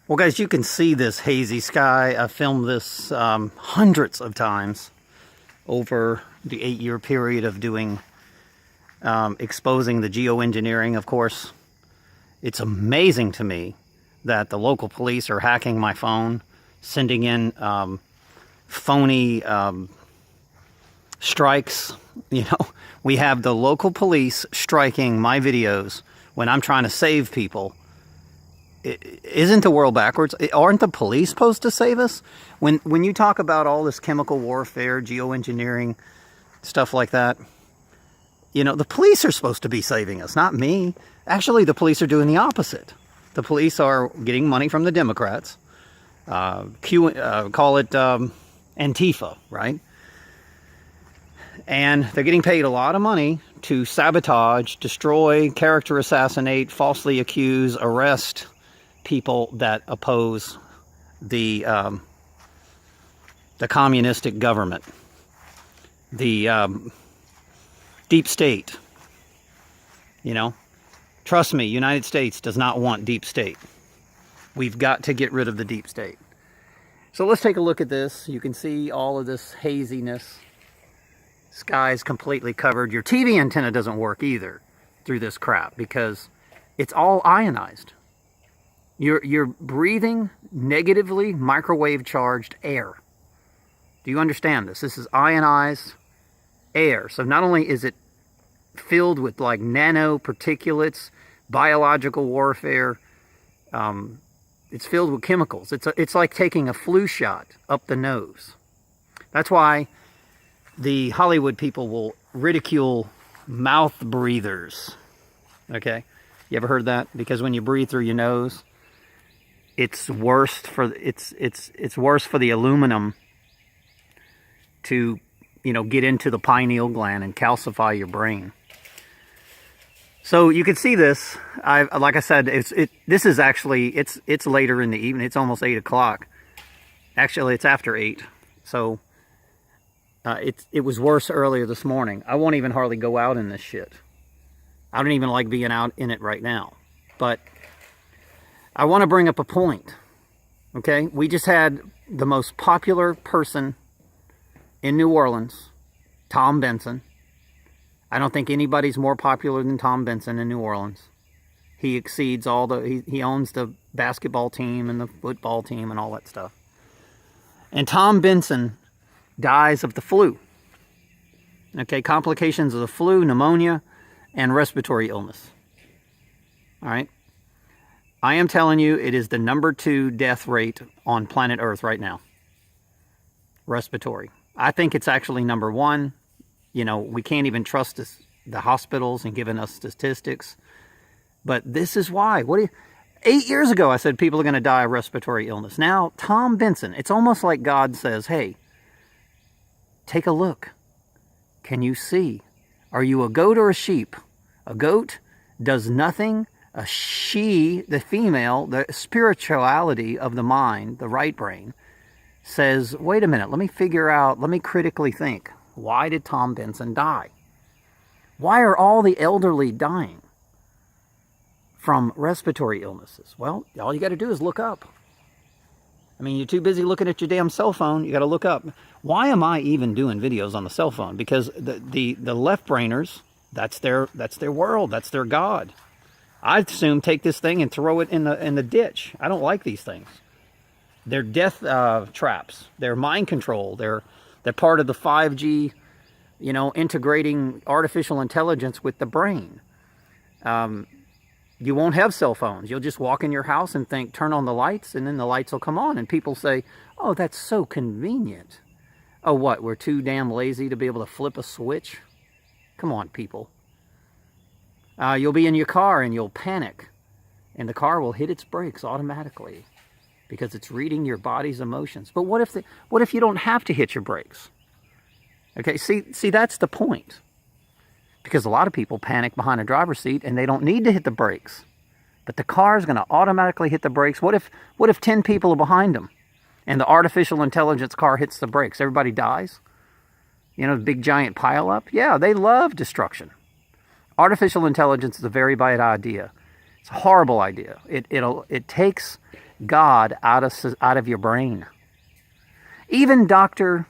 Well, guys, you can see this hazy sky. I filmed this hundreds of times over the 8-year period of doing exposing the geoengineering. Of course, it's amazing to me that the local police are hacking my phone, sending in phony strikes. You know, we have the local police striking my videos when I'm trying to save people. Isn't the world backwards? Aren't the police supposed to save us? When you talk about all this chemical warfare, geoengineering, stuff like that, you know, the police are supposed to be saving us, not me. Actually, the police are doing the opposite. The police are getting money from the Democrats. Call it Antifa, right? And they're getting paid a lot of money to sabotage, destroy, character assassinate, falsely accuse, arrest people that oppose the communistic government, the deep state. You know, trust me, United States does not want deep state. We've got to get rid of the deep state. So let's take a look at this. You can see all of this haziness. Sky's completely covered. Your TV antenna doesn't work either through this crap because it's all ionized. You're breathing negatively microwave charged air. Do you understand this? This is ionized air. So not only is it filled with like nanoparticulates, biological warfare, it's filled with chemicals. It's like taking a flu shot up the nose. That's why the Hollywood people will ridicule mouth breathers. Okay? You ever heard that? Because when you breathe through your nose, it's worse for it's worse for the aluminum to, you know, get into the pineal gland and calcify your brain. So you can see this. Like I said, this is actually it's later in the evening. It's almost 8 o'clock. Actually, it's after 8. So it was worse earlier this morning. I won't even hardly go out in this shit. I don't even like being out in it right now. But I want to bring up a point. Okay? We just had the most popular person in New Orleans, Tom Benson. I don't think anybody's more popular than Tom Benson in New Orleans. He exceeds all the... He owns the basketball team and the football team and all that stuff. And Tom Benson dies of the flu. Okay, complications of the flu, pneumonia, and respiratory illness. All right? I am telling you, it is the #2 death rate on planet Earth right now. Respiratory. I think it's actually #1. You know, we can't even trust the hospitals and giving us statistics. But this is why. 8 years ago, I said people are going to die of respiratory illness. Now, Tom Benson, it's almost like God says, hey, take a look. Can you see? Are you a goat or a sheep? A goat does nothing. A she, the female, the spirituality of the mind, the right brain, says, wait a minute, let me figure out, let me critically think. Why did Tom Benson die? Why are all the elderly dying from respiratory illnesses? Well, all you got to do is look up. I mean, you're too busy looking at your damn cell phone. You got to look up. Why am I even doing videos on the cell phone? Because the left brainers, that's their world. That's their God. I'd assume take this thing and throw it in the ditch. I don't like these things. They're death traps. They're mind control. They're part of the 5G, you know, integrating artificial intelligence with the brain. You won't have cell phones. You'll just walk in your house and think, turn on the lights, and then the lights will come on. And people say, oh, that's so convenient. Oh, what? We're too damn lazy to be able to flip a switch? Come on, people. You'll be in your car and you'll panic. And the car will hit its brakes automatically because it's reading your body's emotions. But what if you don't have to hit your brakes? Okay, see, that's the point. Because a lot of people panic behind a driver's seat and they don't need to hit the brakes. But the car's going to automatically hit the brakes. What if 10 people are behind them and the artificial intelligence car hits the brakes? Everybody dies? You know, the big giant pile up? Yeah, they love destruction. Artificial intelligence is a very bad idea. It's a horrible idea. It takes God out of your brain. Even Dr.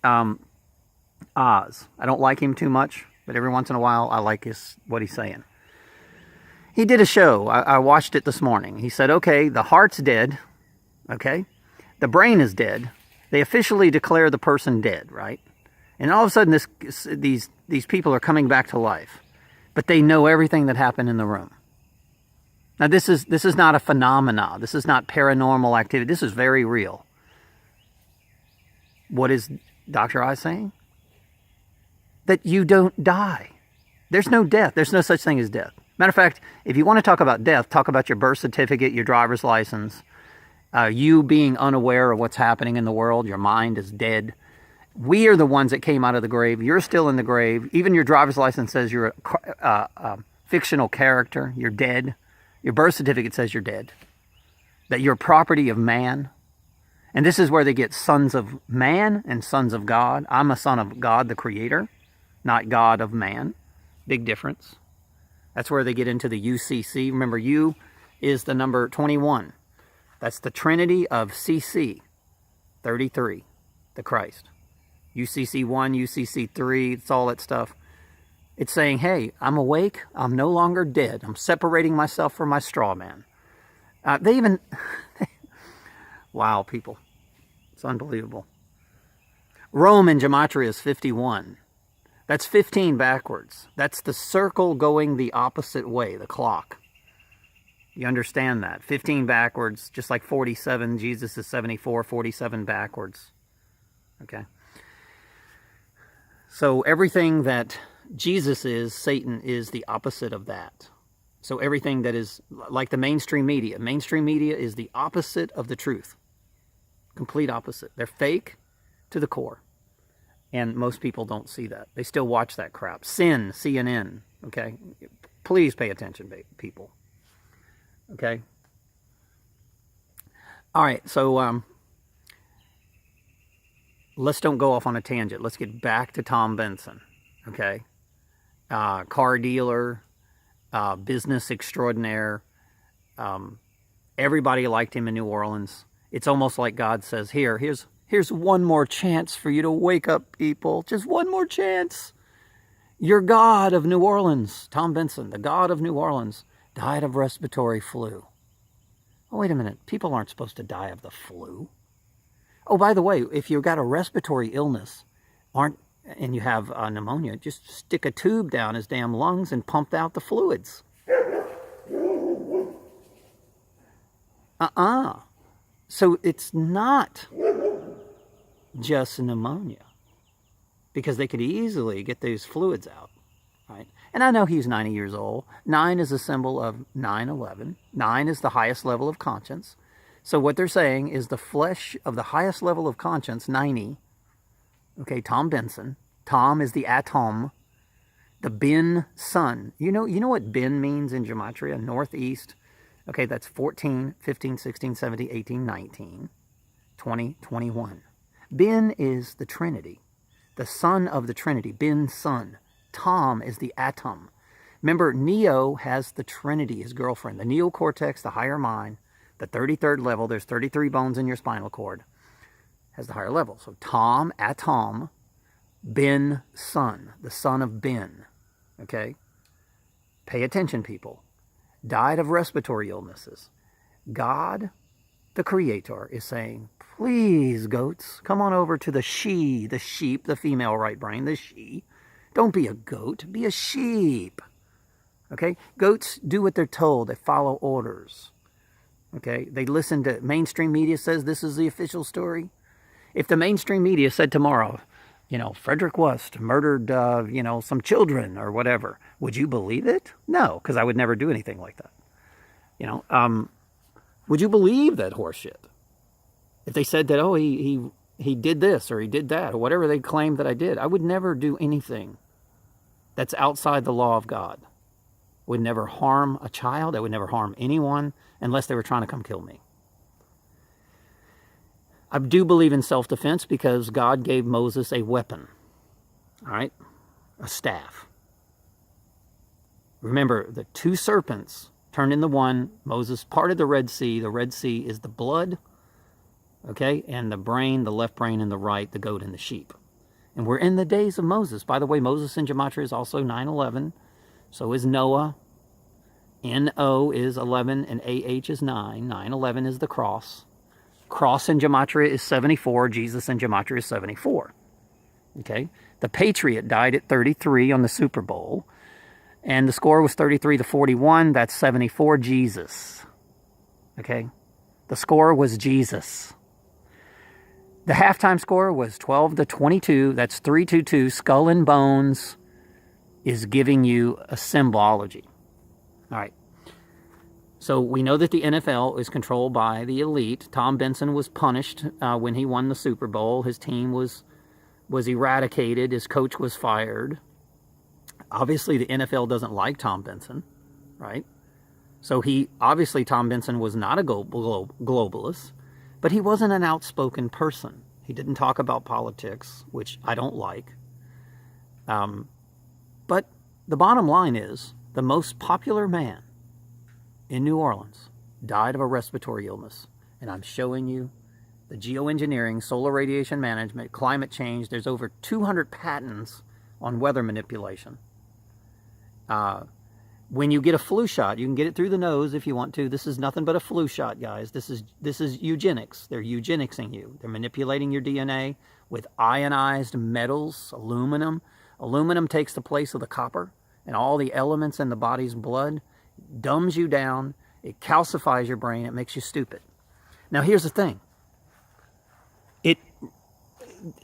Oz. I don't like him too much, but every once in a while I like what he's saying. He did a show. I watched it this morning. He said, okay, the heart's dead. Okay. The brain is dead. They officially declare the person dead, right? And all of a sudden these people are coming back to life. But they know everything that happened in the room. Now this is not a phenomena. This is not paranormal activity. This is very real. What is Dr. Oz saying? That you don't die. There's no death. There's no such thing as death. Matter of fact, if you want to talk about death, talk about your birth certificate, your driver's license, you being unaware of what's happening in the world. Your mind is dead. We are the ones that came out of the grave. You're still in the grave. Even your driver's license says you're a fictional character. You're dead. Your birth certificate says you're dead. That you're property of man. And this is where they get sons of man and sons of God. I'm a son of God, the creator, not God of man. Big difference. That's where they get into the UCC. Remember, U is the number 21. That's the Trinity of CC 33, the Christ. UCC 1, UCC 3, it's all that stuff. It's saying, hey, I'm awake. I'm no longer dead. I'm separating myself from my straw man. They even... Wow, people. It's unbelievable. Rome in gematria is 51. That's 15 backwards. That's the circle going the opposite way, the clock. You understand that. 15 backwards, just like 47. Jesus is 74, 47 backwards. Okay? So everything that Jesus is, Satan is the opposite of that. So everything that is like the mainstream media. Mainstream media is the opposite of the truth. Complete opposite. They're fake to the core. And most people don't see that. They still watch that crap. Sin, CNN. Okay? Please pay attention, people. Okay? All right, so let's don't go off on a tangent. Let's get back to Tom Benson. Okay? Car dealer, business extraordinaire. Everybody liked him in New Orleans. It's almost like God says, here's one more chance for you to wake up, people. Just one more chance. Your God of New Orleans, Tom Benson, the God of New Orleans, died of respiratory flu. Oh, wait a minute. People aren't supposed to die of the flu. Oh, by the way, if you've got a respiratory illness and you have pneumonia, just stick a tube down his damn lungs and pump out the fluids. So it's not just pneumonia, because they could easily get those fluids out, right? And I know he's 90 years old. 9 is a symbol of 9/11. 9 is the highest level of conscience. So what they're saying is the flesh of the highest level of conscience, 90. Okay, Tom Benson. Tom is the atom. The Benson. You know what Ben means in gematria? Northeast. Okay, that's 14, 15, 16, 17, 18, 19, 20, 21. Ben is the Trinity, the son of the Trinity, Benson. Tom is the atom. Remember, Neo has the Trinity, his girlfriend, the neocortex, the higher mind, the 33rd level. There's 33 bones in your spinal cord. Has the higher level. So Tom, atom, Benson, the son of Ben. Okay? Pay attention, people. Died of respiratory illnesses. God, the creator, is saying, please, goats, come on over to the she, the sheep, the female right brain, the she. Don't be a goat, be a sheep. Okay? Goats do what they're told. They follow orders. Okay? They listen to, mainstream media says this is the official story. If the mainstream media said tomorrow, Frederick West murdered, some children or whatever, would you believe it? No, because I would never do anything like that. Would you believe that horseshit? If they said that, oh, he did this or he did that or whatever they claimed that I did, I would never do anything that's outside the law of God. I would never harm a child. I would never harm anyone unless they were trying to come kill me. I do believe in self-defense because God gave Moses a weapon, all right? A staff. Remember, the 2 serpents turned into one. Moses parted the Red Sea. The Red Sea is the blood, okay, and the brain, the left brain and the right, the goat and the sheep. And we're in the days of Moses. By the way, Moses in Gematria is also 9/11. So is Noah. N-O is 11 and A-H is 9. 9/11 is the cross. Cross in Gematria is 74. Jesus in Gematria is 74. Okay? The Patriot died at 33 on the Super Bowl. And the score was 33-41. That's 74 Jesus. Okay? The score was Jesus. The halftime score was 12-22. That's 3-2-2. Skull and Bones is giving you a symbology. All right. So we know that the NFL is controlled by the elite. Tom Benson was punished when he won the Super Bowl. His team was eradicated. His coach was fired. Obviously, the NFL doesn't like Tom Benson, right? So obviously Tom Benson was not a globalist, but he wasn't an outspoken person. He didn't talk about politics, which I don't like. But the bottom line is, the most popular man in New Orleans died of a respiratory illness. And I'm showing you the geoengineering, solar radiation management, climate change. There's over 200 patents on weather manipulation. When you get a flu shot, you can get it through the nose if you want to. This is nothing but a flu shot, guys. This is eugenics. They're eugenicsing you. They're manipulating your DNA with ionized metals, aluminum. Aluminum takes the place of the copper and all the elements in the body's blood, dumbs you down, it calcifies your brain, it makes you stupid. Now here's the thing.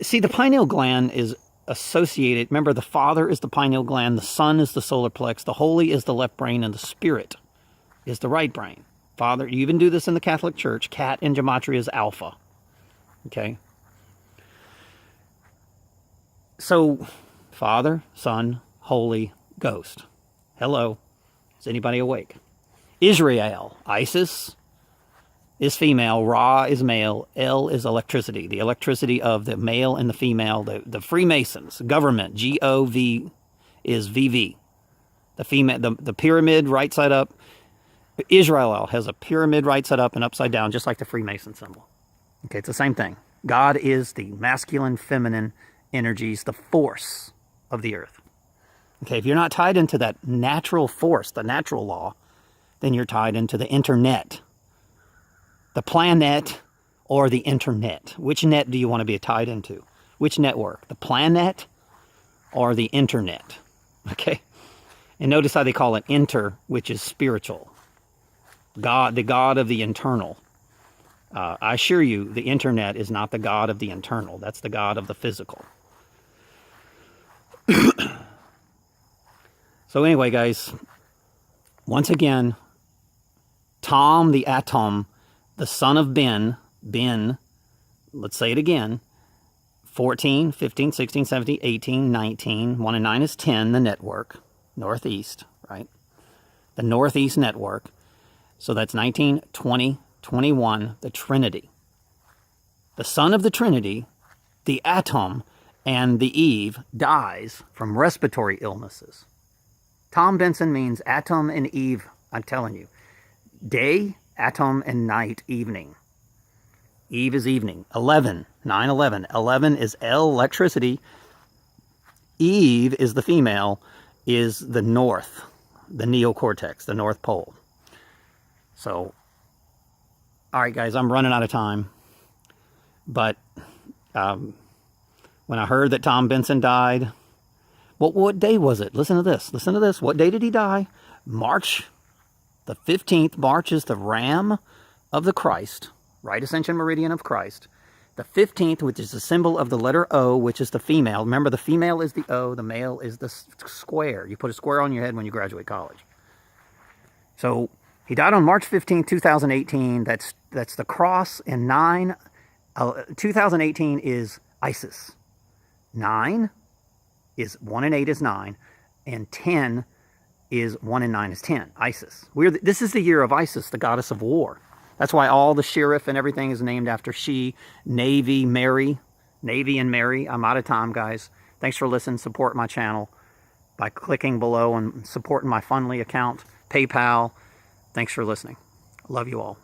See, the pineal gland is associated. Remember, the Father is the pineal gland, the Son is the solar plex, the Holy is the left brain, and the Spirit is the right brain. Father, you even do this in the Catholic Church. Cat in Gematria is alpha. Okay? So, Father, Son, Holy, Ghost. Hello. Is anybody awake? Israel, Isis is female, Ra is male, El is electricity. The electricity of the male and the female, the Freemasons, government, G-O-V is VV. The female, the pyramid right side up. Israel has a pyramid right side up and upside down, just like the Freemason symbol. Okay, it's the same thing. God is the masculine, feminine energies, the force of the earth. Okay, if you're not tied into that natural force, the natural law, then you're tied into the internet. The planet or the internet. Which net do you want to be tied into? Which network? The planet or the internet? Okay? And notice how they call it inter, which is spiritual. God, the God of the internal. I assure you, the internet is not the God of the internal. That's the God of the physical. So anyway, guys, once again, Tom the atom, the son of Ben, let's say it again, 14, 15, 16, 17, 18, 19, 1 and 9 is 10, the network, northeast, right? The northeast network. So that's 19, 20, 21, the Trinity. The son of the Trinity, the atom, and the Eve dies from respiratory illnesses. Tom Benson means atom and Eve, I'm telling you. Day, atom, and night, evening. Eve is evening. 11, 9/11. 11 is L, electricity. Eve is the female, is the north, the neocortex, the North Pole. So, all right, guys, I'm running out of time. But when I heard that Tom Benson died, what day was it? Listen to this. Listen to this. What day did he die? March the 15th. March is the ram of the Christ, right ascension meridian of Christ. The 15th, which is the symbol of the letter O, which is the female. Remember, the female is the O, the male is the square. You put a square on your head when you graduate college. So he died on March 15, 2018. That's the cross, and 2018 is Isis. 9 is 1 and 8 is 9, and 10 is 1 and 9 is 10. Isis. This is the year of Isis, the goddess of war. That's why all the sheriff and everything is named after she. Navy, Mary. Navy and Mary. I'm out of time, guys. Thanks for listening. Support my channel by clicking below and supporting my Fundly account, PayPal, Thanks for listening. Love you all.